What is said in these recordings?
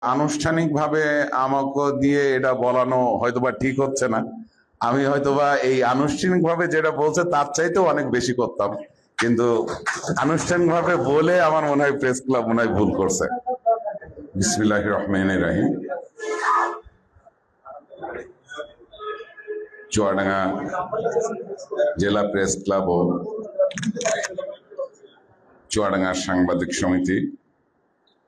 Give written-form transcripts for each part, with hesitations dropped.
আনুষ্ঠানিকভাবে আমাকে দিয়ে এটা বলানো হয়তোবা ঠিক হচ্ছে না। আমি হয়তোবা এই আনুষ্ঠানিকভাবে যেটা বলছে তার চাইতেও অনেক বেশি করতাম, কিন্তু আনুষ্ঠানিকভাবে বলে আমার মনে হয় প্রেস ক্লাব মনে হয় ভুল করছে। বিসমিল্লাহির রহমানির রহিম। চুয়াডাঙ্গা জেলা প্রেস ক্লাব ও চুয়াডাঙ্গা সাংবাদিক সমিতি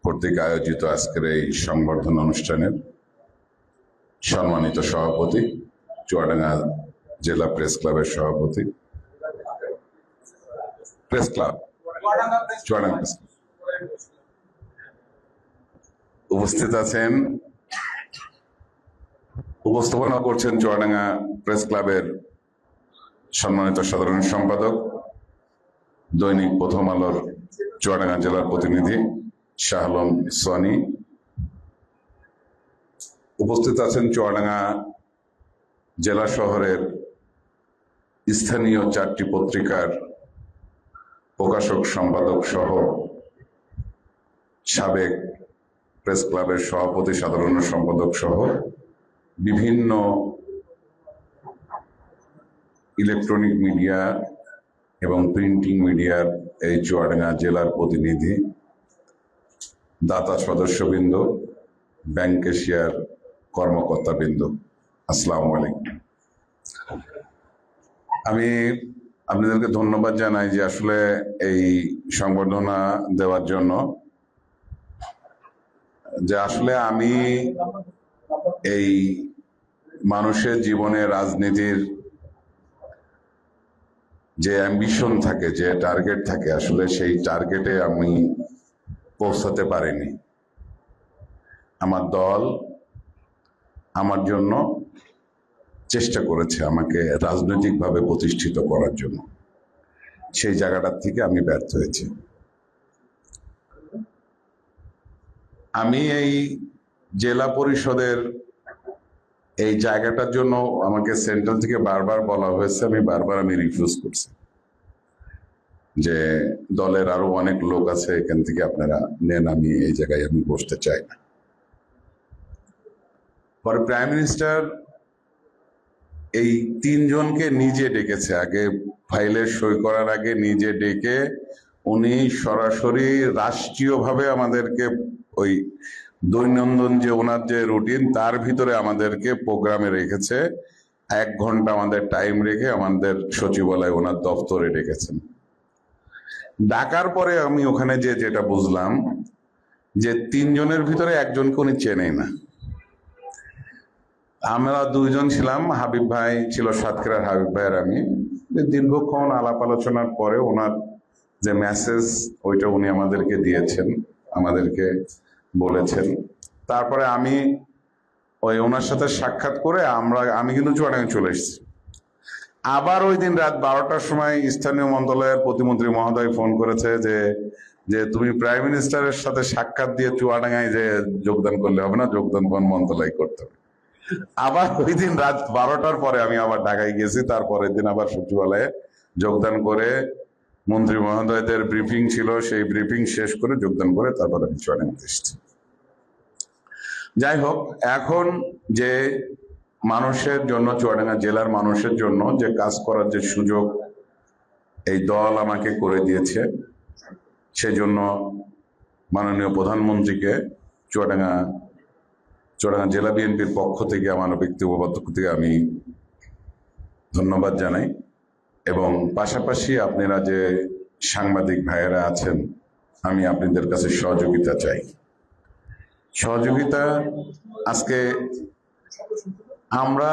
কর্তৃক আয়োজিত আজকের এই সংবর্ধনা অনুষ্ঠানের সম্মানিত সভাপতি, চুয়াডাঙ্গা জেলা প্রেস ক্লাবের সভাপতি, press club Chuadanga press club উপস্থিত আছেন, উপস্থাপনা করছেন চুয়াডাঙ্গা প্রেস ক্লাবের সম্মানিত সাধারণ সম্পাদক, দৈনিক প্রথম আলোর চুয়াডাঙ্গা জেলার প্রতিনিধি শাহ আলম সোহানী। উপস্থিত আছেন চুয়াডাঙ্গা জেলা শহরের স্থানীয় 4টি পত্রিকার প্রকাশক সম্পাদক সহ সাবেক প্রেস ক্লাবের সভাপতি, সাধারণ সম্পাদক সহ বিভিন্ন ইলেকট্রনিক মিডিয়া এবং প্রিন্টিং মিডিয়ার এই চুয়াডাঙ্গা জেলার প্রতিনিধি, দাতা সদস্যবৃন্দ, ব্যাংক ক্যাশিয়ার কর্মকর্তাবৃন্দ, আসসালামু আলাইকুম। আমি আপনাদেরকে ধন্যবাদ জানাই যে আসলে এই সংবর্ধনা দেওয়ার জন্য। যে আসলে আমি এই মানুষের জীবনে রাজনীতির যে অ্যাম্বিশন থাকে, যে টার্গেট থাকে, আসলে সেই টার্গেটে আমি পৌঁছাতে পারিনি। আমার দল আমার জন্য চেষ্টা করেছে আমাকে রাজনৈতিকভাবে প্রতিষ্ঠিত করার জন্য, সেই জায়গাটার থেকে আমি ব্যর্থ হয়েছি। আমি এই জেলা পরিষদের এই জায়গাটার জন্য আমাকে সেন্ট্রাল থেকে বারবার বলা হয়েছে, আমি রিফিউজ করছি যে দলের আরো অনেক লোক আছে, এখান থেকে আপনারা নেন, আমি এই জায়গায় আমি বসতে চাই না। পরে প্রাইম মিনিস্টার এই 3 জনকে নিজে ডেকেছে, আগে ফাইলে সই করার আগে নিজে ডেকে উনি সরাসরি রাষ্ট্রীয়ভাবে আমাদেরকে ওই দৈনন্দিন যে ওনার যে রুটিন তার ভিতরে আমাদেরকে প্রোগ্রামে রেখেছে। 1 ঘন্টা আমাদের টাইম রেখে আমাদের সচিবালয় ওনার দপ্তরে ডেকেছেন। ডাকার পরে আমি ওখানে যেটা বুঝলাম যে 3 জনের ভিতরে একজনকে উনি চেনেই না। আমরা 2 জন ছিলাম, হাবিব ভাই ছিল সাতক্ষীরার, হাবিব ভাই আর আমি। দীর্ঘক্ষণ আলাপ আলোচনার পরে ওনার যে মেসেজ ওইটা উনি আমাদেরকে দিয়েছেন, আমাদেরকে বলেছেন। তারপরে আমি ওই ওনার সাথে সাক্ষাৎ করে আমি কিন্তু চুয়াডাঙ্গা চলে এসেছি। আবার ওই দিন রাত 12টার সময় স্থানীয় মন্ত্রণালয়ের প্রতিমন্ত্রী মহোদয় ফোন করেছে যে তুমি প্রাইম মিনিস্টারের সাথে সাক্ষাৎ দিয়ে চুয়াডাঙ্গায় যে যোগদান করলে হবে না, যোগদান মন্ত্রণালয় করতে হবে। আবার ওই দিন রাত 12টার পরে আমি আবার ঢাকায় গেছি। তারপরের দিন আবার সচিবালয়ে যোগদান করে মন্ত্রী মহোদয়দের ব্রিফিং ছিল, সেই ব্রিফিং শেষ করে যোগদান করে তারপরে আমি চুয়াডাঙ্গাতে এসেছি। যাই হোক, এখন যে মানুষের জন্য, চুয়াডাঙ্গা জেলার মানুষের জন্য যে কাজ করার যে সুযোগ এই দল আমাকে করে দিয়েছে, সেজন্য মাননীয় প্রধানমন্ত্রীকে চুয়াডাঙ্গা জেলা বিএনপির পক্ষ থেকে, আমার ব্যক্তিগত পক্ষ থেকে আমি ধন্যবাদ জানাই। এবং পাশাপাশি আপনারা যে সাংবাদিক ভাইয়েরা আছেন, আমি আপনাদের কাছে সহযোগিতা চাই। সহযোগিতা, আজকে আমরা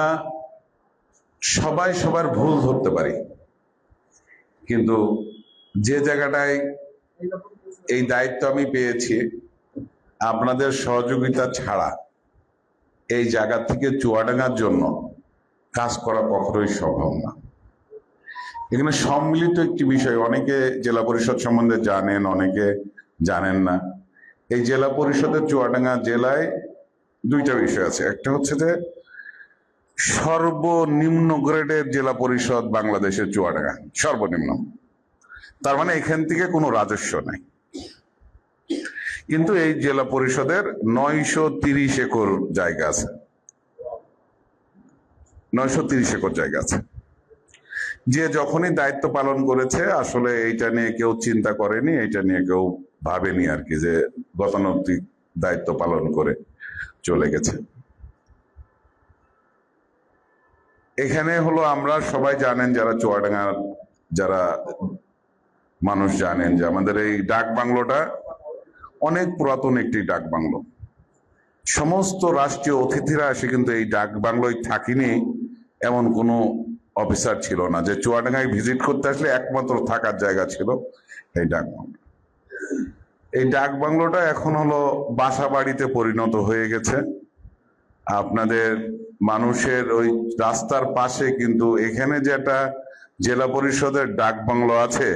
সবাই সবার ভুল ধরতে পারি, কিন্তু যে জায়গাটায় এই দায়িত্ব আমি পেয়েছি, আপনাদের সহযোগিতা ছাড়া এই জায়গা থেকে চুয়াডাঙ্গার জন্য কাজ করা কখনোই সম্ভব না। এখানে সম্মিলিত একটি বিষয়, অনেকে জেলা পরিষদ সম্বন্ধে জানেন, অনেকে জানেন না। এই জেলা পরিষদের চুয়াডাঙ্গা জেলায় 2টা বিষয় আছে। একটা হচ্ছে যে সর্বনিম্ন গ্রেডের জেলা পরিষদ বাংলাদেশের চুয়াডাঙ্গা, সর্বনিম্ন। তার মানে এখান থেকে কোনো রাজস্ব নাই। কিন্তু এই জেলা পরিষদের 930 একর জায়গা আছে, 930 একর জায়গা আছে। যে যখনই দায়িত্ব পালন করেছে আসলে এইটা নিয়ে কেউ চিন্তা করেনি, এইটা নিয়ে কেউ ভাবেনি আর কি, যে গতানুগতিক দায়িত্ব পালন করে চলে গেছে। এখানে হলো আমরা সবাই জানেন, যারা চুয়াডাঙ্গার যারা মানুষ জানেন, যে আমাদের এই ডাক বাংলোটা অনেক পুরাতন একটি ডাক বাংলো। সমস্ত রাষ্ট্রীয় অতিথিরা এসে কিন্তু এই ডাক বাংলোয় থাকিনি এমন কোনো অফিসার ছিল না, যে চুয়াডাঙ্গায় ভিজিট করতে আসলে একমাত্র থাকার জায়গা ছিল এই ডাক বাংলো। এই ডাক বাংলোটা এখন হলো বাসা বাড়িতে পরিণত হয়ে গেছে। আপনাদের মানুষের ওই রাস্তার পাশে কিন্তু এখানে যেটা জেলা পরিষদের ডাক বাংলো আছে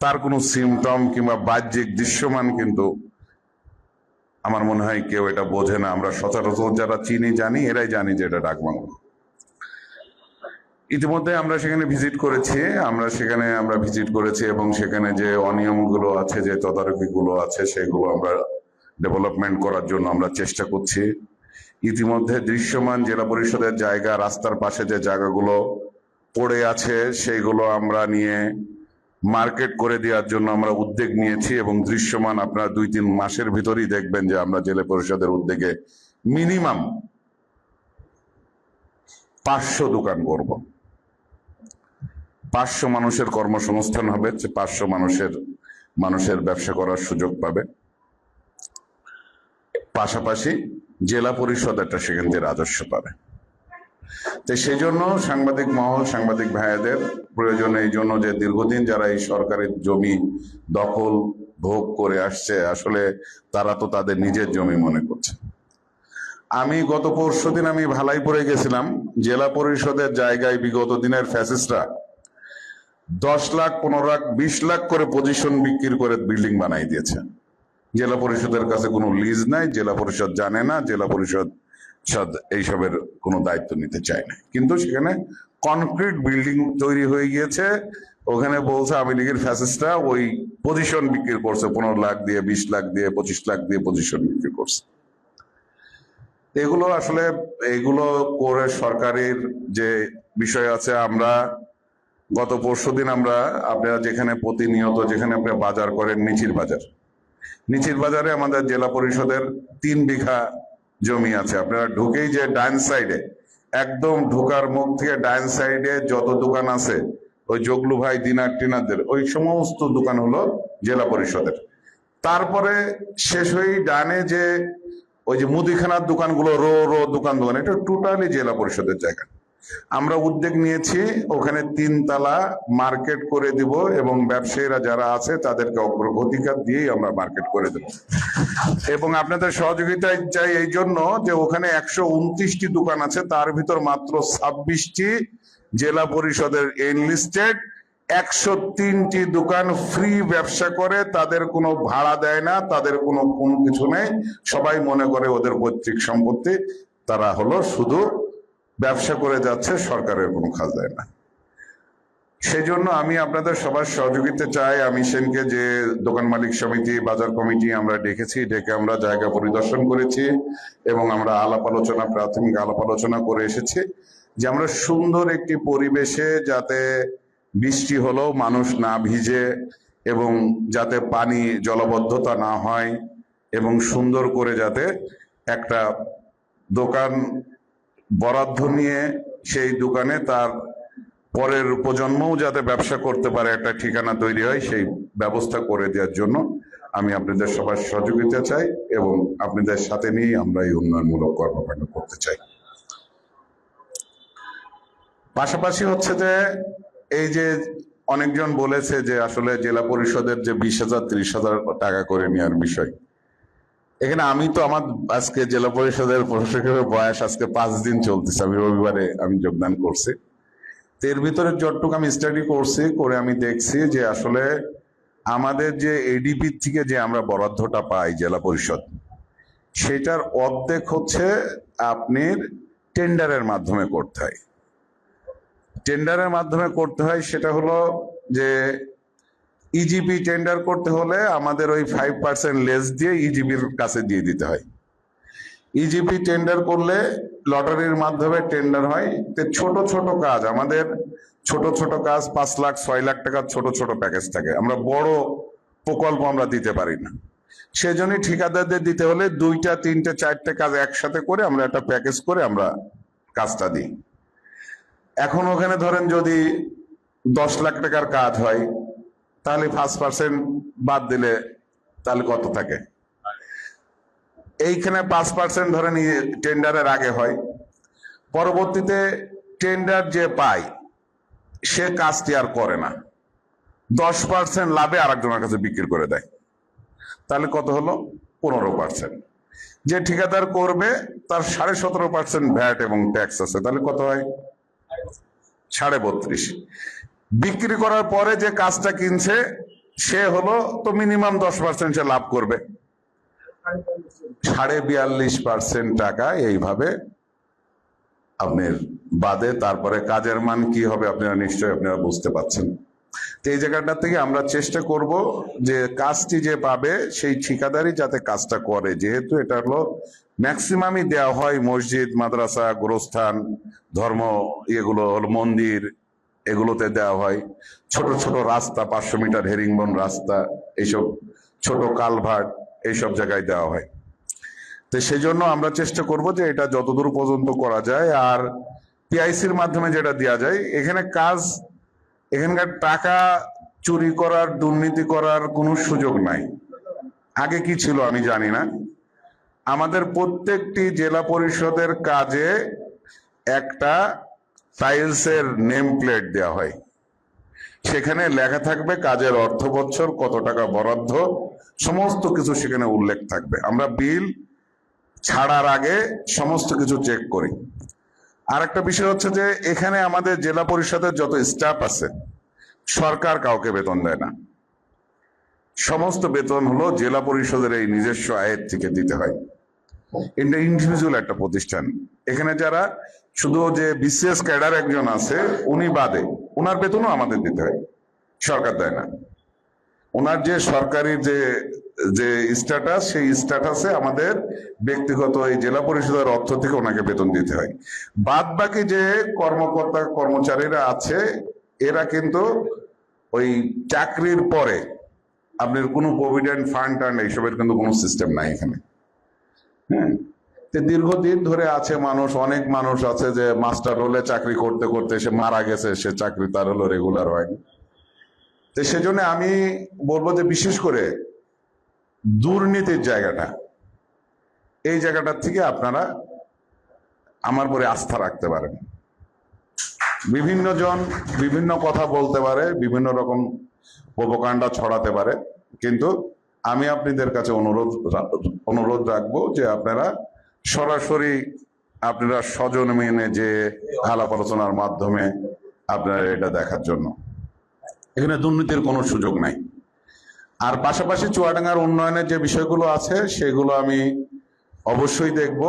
তার কোনো সিমটম কিংবা বাহ্যিক দৃশ্যমান কিন্তু আমার মনে হয় কেউ এটা বোঝে না। আমরা সচরাচর যারা চিনি জানি, এরাই জানি যে এটা ডাক বাংলো। ইতিমধ্যে আমরা সেখানে ভিজিট করেছি এবং সেখানে যে অনিয়মগুলো আছে, যে তদারকিগুলো আছে, সেগুলো আমরা ডেভেলপমেন্ট করার জন্য আমরা চেষ্টা করছি। ইতিমধ্যে দৃশ্যমান জেলা পরিষদের জায়গা, রাস্তার পাশে যে জায়গাগুলো পড়ে আছে সেইগুলো আমরা নিয়ে মার্কেট করে দেওয়ার জন্য আমরা উদ্যোগ নিয়েছি, এবং দৃশ্যমান আপনারা 2-3 মাসের ভিতরেই দেখবেন যে আমরা জেলা পরিষদের উদ্যোগে মিনিমাম 500 দোকান করব। 500 মানুষের কর্মসংস্থান হবে, 500 মানুষের ব্যবসা করার সুযোগ পাবে। পাশাপাশি জেলা পরিষদ একটা সেখান থেকে রাজস্ব পাবে। তো সেই জন্য সাংবাদিক মহল, সাংবাদিক ভাইয়াদের প্রয়োজন এই জন্য যে দীর্ঘদিন যারা এই সরকারের জমি দখল ভোগ করে আসছে, আসলে তারা তো তাদের নিজের জমি মনে করছে। আমি গত পরশুদিন আমি ভালাইপুরে গেছিলাম। জেলা পরিষদের জায়গায় বিগত দিনের ফ্যাসিস্টরা 10 লাখ, 15 লাখ, 20 লাখ করে পজিশন বিক্রি করে বিল্ডিং বানাই দিয়েছে। জেলা পরিষদের কাছে কোনো লিজ নাই, জেলা পরিষদ জানে না, জেলা পরিষদ এইসবের কোনো দায়িত্ব নিতে চায় না। কিন্তু সেখানে কনক্রিট বিল্ডিং তৈরি হয়ে গিয়েছে। ওখানে বলছে আওয়ামী লীগের ফ্যাসিস্টরা ওই পজিশন বিক্রি করছে, 15 লাখ দিয়ে, 20 লাখ দিয়ে, 25 লাখ দিয়ে পজিশন বিক্রি করছে। এগুলো আসলে এগুলো করে সরকারের যে বিষয় আছে। আমরা গত পরশুদিন আমরা, আপনারা যেখানে প্রতিনিয়ত যেখানে আপনি বাজার করেন, নিচির বাজারে আমাদের জেলা পরিষদের 3 বিঘা জমি আছে। আপনারা ঢুকেই যে ডাইন সাইডে, একদম ঢোকার মুখ থেকে ডাইন সাইডে যত দোকান আছে, ওই জগলু ভাই, দিনার টিনারদের ওই সমস্ত দোকান হলো জেলা পরিষদের। তারপরে শেষ হয়ে ডানে যে ওই যে মুদিখানার দোকানগুলো, রো দোকান, এটা টোটালি জেলা পরিষদের জায়গা। আমরা উদ্যোগ নিয়েছি ওখানে 3 তলা মার্কেট করে দিব, এবং ব্যবসায়ীরা যারা আছে তাদেরকে অগ্রাধিকার দিয়েই আমরা মার্কেট করে দেব। এবং আপনাদের সহযোগিতা চাই এই জন্য যে ওখানে 129টি দোকান আছে, তার ভিতর মাত্র 26টি জেলা পরিষদের এনলিস্টেড। 103টি দোকান ফ্রি ব্যবসা করে, তাদের কোনো ভাড়া দেয় না, তাদের কোনো কিছু নেই। সবাই মনে করে ওদের পৈতৃক সম্পত্তি, তারা হলো শুধু ব্যবসা করে যাচ্ছে, সরকারের কোনো খাজনায় না। সেই জন্য আমি আপনাদের সবার সহযোগিতা চাই। আমি সেনকে যে দোকান মালিক সমিতি, বাজার কমিটি আমরা ডেকে আমরা জায়গা পরিদর্শন করেছি, এবং আমরা প্রাথমিক আলাপ আলোচনা করে এসেছি যে আমরা সুন্দর একটি পরিবেশে, যাতে বৃষ্টি হলেও মানুষ না ভিজে, এবং যাতে পানি জলবদ্ধতা না হয়, এবং সুন্দর করে যাতে একটা দোকান বরাদ্দ নিয়ে সেই দোকানে তার পরের প্রজন্মও যাতে ব্যবসা করতে পারে, একটা ঠিকানা তৈরি হয়, সেই ব্যবস্থা করে দেওয়ার জন্য আমি আপনাদের সবার সহযোগিতা চাই, এবং আপনাদের সাথে নিয়ে আমরা এই উন্নয়নমূলক কর্মকাণ্ড করতে চাই। পাশাপাশি হচ্ছে যে এই যে অনেকজন বলেছে যে আসলে জেলা পরিষদের যে 20,000 30,000 টাকা করে নেওয়ার বিষয়, এখানে আমি তো আমার আজকে জেলা পরিষদের প্রশাসকের বয়স আজকে 5 দিন চলতেছে। আমি রবিবারে যোগদান করছি। এর ভিতরে যতটুকু আমি স্টাডি করছি, করে আমি দেখছি যে আসলে আমাদের যে এডিপি থেকে যে আমরা বরাদ্দটা পাই জেলা পরিষদ, সেটার অর্ধেক হচ্ছে আপনার টেন্ডারের মাধ্যমে করতে হয়। সেটা হলো যে ইজিপি টেন্ডার করতে হলে আমাদের ওই 5% লেস দিয়ে ইজিপির কাছে দিয়ে দিতে হয়। ইজিপি টেন্ডার করলে লটারির মাধ্যমে টেন্ডার হয়। ছোট ছোট কাজ আমাদের, ছোট ছোট কাজ 5 লাখ 6 লাখ টাকার ছোট ছোট প্যাকেজ থাকে, আমরা বড় প্রকল্প আমরা দিতে পারি না। সেজন্যই ঠিকাদারদের দিতে হলে 2টা 3টে 4টে কাজ একসাথে করে আমরা একটা প্যাকেজ করে আমরা কাজটা দিই। এখন ওখানে ধরেন যদি 10 লাখ টাকার কাজ হয়, তাহলে 5% বাদ দিলে তাহলে কত থাকে? এইখানে 5% ধরেন টেন্ডারের আগে হয়, পরবর্তীতে টেন্ডার যে পায় সে কাজটি আর করে না, 10% লাভে আরেকজনের কাছে বিক্রি করে দেয়। তাহলে কত হলো? 15%। যে ঠিকাদার করবে তার 17.5% ভ্যাট এবং ট্যাক্স আছে, তাহলে কত হয়? 32.5। বিক্রি করার পরে যে কাজটা কিনছে সে হলো তো মিনিমাম 10% সে লাভ করবে, 42.5% টাকা এইভাবে আপনার বাদে। তারপরে কাজের মান কি হবে আপনারা নিশ্চয়ই আপনারা বুঝতে পারছেন। তো এই জায়গাটা থেকে আমরা চেষ্টা করব যে কাজটি যে পাবে সেই ঠিকাদারই যাতে কাজটা করে, যেহেতু এটা হলো ম্যাক্সিমামই দেওয়া হয় মসজিদ, মাদ্রাসা, গোরস্থান, ধর্ম, এগুলো হলো মন্দির, এগুলোতে দেওয়া হয়। ছোট ছোট রাস্তা, 500 মিটার হেরিংবন রাস্তা, এইসব ছোট কালভার্ট, এইসব জায়গায় দেওয়া হয়। তো সেই জন্য আমরা চেষ্টা করব যে এটা যতদূর পর্যন্ত করা যায়। আর পিআইসির মাধ্যমে যেটা দেওয়া যায়, এখানে কাজ, এখানকার টাকা চুরি করার, দুর্নীতি করার কোনো সুযোগ নাই। আগে কি ছিল আমি জানি না, আমাদের প্রত্যেকটি জেলা পরিষদের কাজে একটা টাইলসের নেম প্লেট দেওয়া হয়, সেখানে লেখা থাকবে কাজের অর্থ বছর, কত টাকা বরাদ্দ, সমস্ত কিছু সেখানে উল্লেখ থাকবে। আমরা বিল ছাড়ার আগে সমস্ত কিছু চেক করি। আর একটা বিষয় হচ্ছে যে এখানে আমাদের জেলা পরিষদের যত স্টাফ আছে, সরকার কাউকে বেতন দেয় না, সমস্ত বেতন হলো জেলা পরিষদের এই নিজস্ব আয়ের থেকে দিতে হয়। এটা ইন্ডিভিজুয়াল একটা প্রতিষ্ঠান। এখানে যারা শুধু যে বিসিএস ক্যাডার একজন আছে উনি বাদে, ওনার বেতনও আমাদের দিতে হয়, সরকার দেয় না। ওনার যে সরকারি যে যে স্ট্যাটাস, সেই স্ট্যাটাসে আমাদের ব্যক্তিগত এই জেলা পরিষদের অর্থ থেকে ওনাকে বেতন দিতে হয়। বাদ বাকি যে কর্মকর্তা কর্মচারীরা আছে এরা কিন্তু ওই চাকরির পরে আপনার কোনো প্রভিডেন্ট ফান্ড টান্ড এইসবের কিন্তু কোনো সিস্টেম নাই এখানে। হ্যাঁ, দীর্ঘদিন ধরে আছে মানুষ, অনেক মানুষ আছে যে মাস্টার রোলে চাকরি করতে করতে সে মারা গেছে, সে চাকরি তার হলো রেগুলার হয়নি। তো সেজন্য আমি বলবো যে বিশেষ করে দুর্নীতির জায়গাটা, এই জায়গাটার থেকে আপনারা আমার পরে আস্থা রাখতে পারেন। বিভিন্ন জন বিভিন্ন কথা বলতে পারে, বিভিন্ন রকম প্রোপাগান্ডা ছড়াতে পারে, কিন্তু আমি আপনাদের কাছে অনুরোধ রাখবো যে আপনারা সরাসরি আপনারা স্বজন মেনে যে আলাপ আলোচনার মাধ্যমে আপনারা এটা দেখার জন্য, এখানে দুর্নীতির কোনো সুযোগ নাই। আর পাশাপাশি চুয়াডাঙ্গার উন্নয়নের যে বিষয়গুলো আছে সেগুলো আমি অবশ্যই দেখব।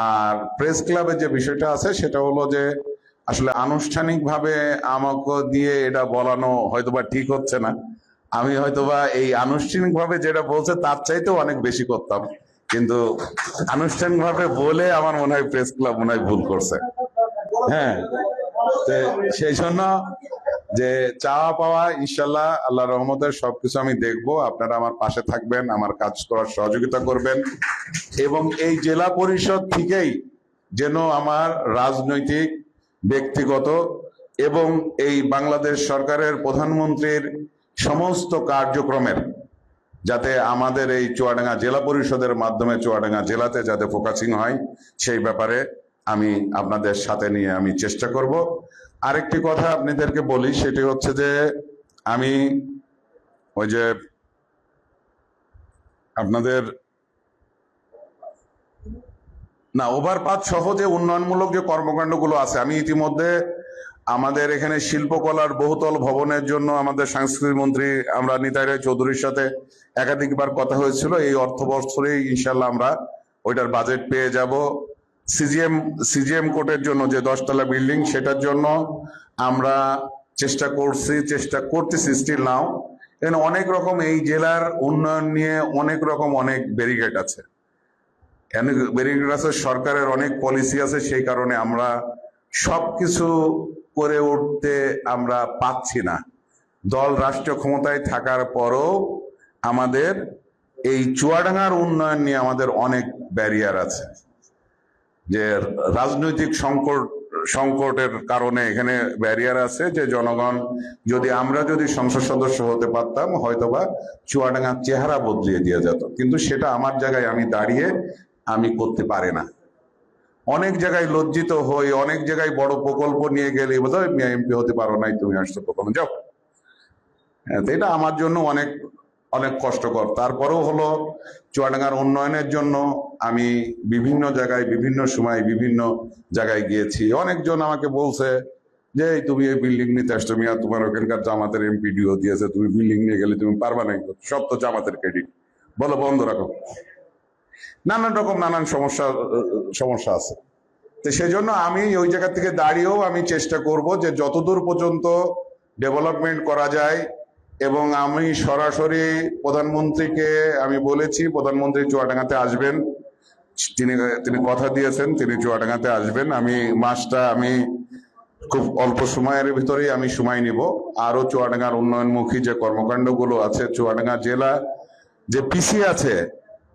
আর প্রেস ক্লাবের যে বিষয়টা আছে সেটা হলো যে আসলে আনুষ্ঠানিকভাবে আমাকে দিয়ে এটা বলানো হয়তোবা ঠিক হচ্ছে না। আমি হয়তোবা এই আনুষ্ঠানিকভাবে যেটা বলছে তার চাইতেও অনেক বেশি করতাম, কিন্তু আনুষ্ঠানিকভাবে বলে আমার মনে হয় প্রেস ক্লাব মনে হয় ভুল করছে। হ্যাঁ, সেই জন্য যে চাওয়া পাওয়া ইনশাল্লাহ আল্লাহ রহমতের সবকিছু আমি দেখব। আপনারা আমার পাশে থাকবেন, আমার কাজ করার সহযোগিতা করবেন, এবং এই জেলা পরিষদ থেকেই যেন আমার রাজনৈতিক, ব্যক্তিগত এবং এই বাংলাদেশ সরকারের প্রধানমন্ত্রীর সমস্ত কার্যক্রমের যাতে আমাদের এই চুয়াডাঙ্গা জেলা পরিষদের মাধ্যমে চুয়াডাঙ্গা জেলাতে যাতে ফোকাসিং হয়, সেই ব্যাপারে আমি আপনাদের সাথে নিয়ে আমি চেষ্টা করব। আরেকটি কথা আপনাদেরকে বলি, সেটি হচ্ছে যে আমি ওই যে আপনাদের না ওভারপাস সহ যে উন্নয়নমূলক যে কর্মকাণ্ডগুলো আছে, আমি ইতিমধ্যে আমাদের এখানে শিল্পকলার বহুতল ভবনের জন্য আমাদের সংস্কৃতি মন্ত্রী আমরা নিতাই রায় চৌধুরীর সাথে একাধিকবার কথা হয়েছিল। এই অর্থ বছরেই ইনশাল্লাহ আমরা ওইটার বাজেট পেয়ে যাব। সিজিএম কোর্টের জন্য যে 10 তলা বিল্ডিং, সেটার জন্য আমরা চেষ্টা করতেছি স্টিল নাও। এখানে অনেক রকম এই জেলার উন্নয়ন নিয়ে অনেক রকম অনেক ব্যারিকেড আছে, ব্যারিকেড আছে, সরকারের অনেক পলিসি আছে, সেই কারণে আমরা সবকিছু করে উঠতে আমরা পাচ্ছি না। দল রাষ্ট্রীয় ক্ষমতায় থাকার পরও আমাদের এই চুয়াডাঙ্গার উন্নয়ন নিয়ে আমাদের অনেক ব্যারিয়ার আছে, যে রাজনৈতিক সংকটের কারণে এখানে ব্যারিয়ার আছে, যে জনগণ আমরা যদি সংসদ সদস্য হতে পারতাম হয়তোবা চুয়াডাঙ্গার চেহারা বদলিয়ে দিয়ে যেত, কিন্তু সেটা আমার জায়গায় আমি দাঁড়িয়ে আমি করতে পারি না। অনেক জায়গায় লজ্জিত হই, অনেক জায়গায় বড় প্রকল্প নিয়ে গেলে বোধহয় এমপি হতে পারো নাই, তুমি আসছো প্রকল্প যাও। এটা আমার জন্য অনেক অনেক কষ্টকর। তারপরেও হলো চুয়াডাঙ্গার উন্নয়নের জন্য আমি বিভিন্ন জায়গায় বিভিন্ন সময় বিভিন্ন জায়গায় গিয়েছি। অনেকজন আমাকে বলছে যে তুমি এই বিল্ডিং নিতে আসছো মিয়া, তোমার ওখানকার জামাতের এমপিডিও দিয়েছে, তুমি বিল্ডিং নিয়ে গেলে তুমি পারবা না, সব তো জামাতের ক্রেডিট, বলো বন্ধ রাখো। নানান রকম নানান সমস্যা আছে। তো সেই জন্য আমি ওই জায়গা থেকে দাঁড়িয়েও আমি চেষ্টা করব যে যতদূর পর্যন্ত ডেভেলপমেন্ট করা যায়, এবং আমি সরাসরি প্রধানমন্ত্রীকে আমি বলেছি প্রধানমন্ত্রী চুয়াডাঙ্গাতে আসবেন, তিনি কথা দিয়েছেন তিনি চুয়াডাঙ্গাতে আসবেন। আমি খুব অল্প সময়ের ভিতরেই আমি সময় নিব। আরো চুয়াডাঙ্গার উন্নয়নমুখী যে কর্মকাণ্ডগুলো আছে, চুয়াডাঙ্গা জেলা যে পিছিয়ে আছে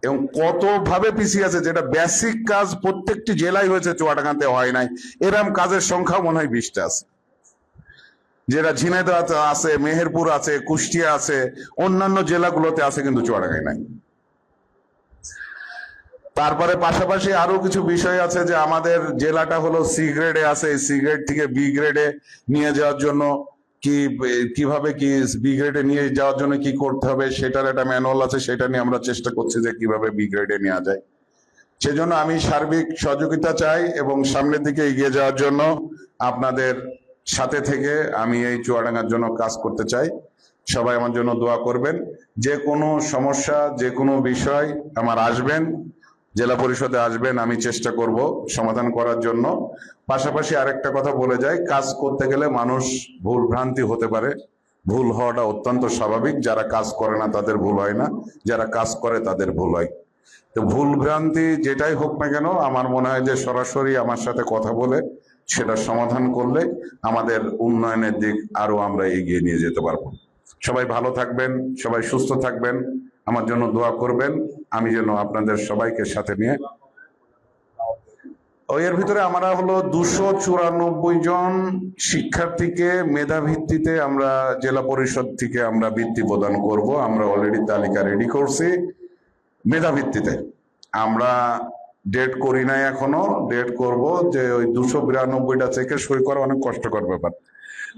এবং কতভাবে পিছিয়ে আছে, যেটা বেসিক কাজ প্রত্যেকটি জেলায় হয়েছে, চুয়াডাঙ্গাতে হয় নাই, এরম কাজের সংখ্যা মনে হয় 20টা আছে, যেটা ঝিনাইদহ আছে, মেহেরপুর আছে, কুষ্টিয়া আছে, অন্যান্য জেলাগুলোতে আছে, কিন্তু চুয়াডাঙ্গায় নাই। তারপরে পাশাপাশি আরো কিছু বিষয় আছে, যে আমাদের জেলাটা হলো সি গ্রেডে আছে, সি গ্রেড থেকে বি গ্রেডে নিয়ে যাওয়ার জন্য কিভাবে বি গ্রেডে নিয়ে যাওয়ার জন্য কি করতে হবে সেটার একটা ম্যানুয়াল আছে, সেটা নিয়ে আমরা চেষ্টা করছি যে কিভাবে বি গ্রেডে নেওয়া যায়। সেজন্য আমি সার্বিক সহযোগিতা চাই এবং সামনের দিকে এগিয়ে যাওয়ার জন্য আপনাদের সাথে থেকে আমি এই চুয়াডাঙ্গার জন্য কাজ করতে চাই। সবাই আমার জন্য দোয়া করবেন। যে কোনো সমস্যা, যে কোনো বিষয় আমার আসবেন, জেলা পরিষদে আসবেন, আমি চেষ্টা করব সমাধান করার জন্য। পাশাপাশি আরেকটা কথা বলে যাই, কাজ করতে গেলে মানুষ ভুল ভ্রান্তি হতে পারে, ভুল হওয়াটা অত্যন্ত স্বাভাবিক। যারা কাজ করে না তাদের ভুল হয় না, যারা কাজ করে তাদের ভুল হয়। তো ভুল ভ্রান্তি যেটাই হোক না কেন, আমার মনে হয় যে সরাসরি আমার সাথে কথা বলে সেটা সমাধান করলে আমাদের উন্নয়নের দিক আরো আমরা এগিয়ে নিয়ে যেতে পারবো। সবাই ভালো থাকবেন, সবাই সুস্থ থাকবেন, আমার জন্য দোয়া করবেন, আমি যেন আপনাদের সবাইকে সাথে নিয়ে। এর ভিতরে আমরা হলো 294 জন শিক্ষার্থীকে মেধা ভিত্তিতে আমরা জেলা পরিষদ থেকে আমরা বৃত্তি প্রদান করব। আমরা অলরেডি তালিকা রেডি করছি মেধা ভিত্তিতে। আমরা ডেট করি নাই এখনো, ডেট করব। যে ওই 292টা চেকে সই করা অনেক কষ্টকর ব্যাপার,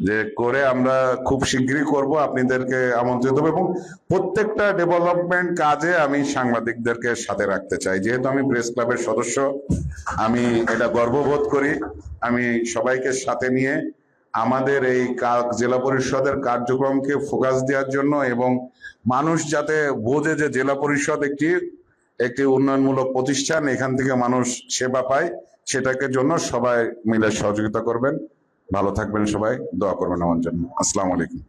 যে করে আমরা খুব শীঘ্রই করব, আপনাদেরকে আমন্ত্রিত হবে। এবং প্রত্যেকটা ডেভেলপমেন্ট কাজে আমি সাংবাদিকদেরকে সাথে রাখতে চাই, যেহেতু আমি প্রেস ক্লাবের সদস্য, আমি এটা গর্ববোধ করি। আমি সবাইকে সাথে নিয়ে আমাদের এই জেলা পরিষদের কার্যক্রমকে ফোকাস দেওয়ার জন্য, এবং মানুষ যাতে বোঝে যে জেলা পরিষদ একটি উন্নয়নমূলক প্রতিষ্ঠান, এখান থেকে মানুষ সেবা পায়, সেটাকে জন্য সবাই মিলে সহযোগিতা করবেন। ভালো থাকবেন সবাই, দোয়া করবেন আমার জন্য। আসসালামু আলাইকুম।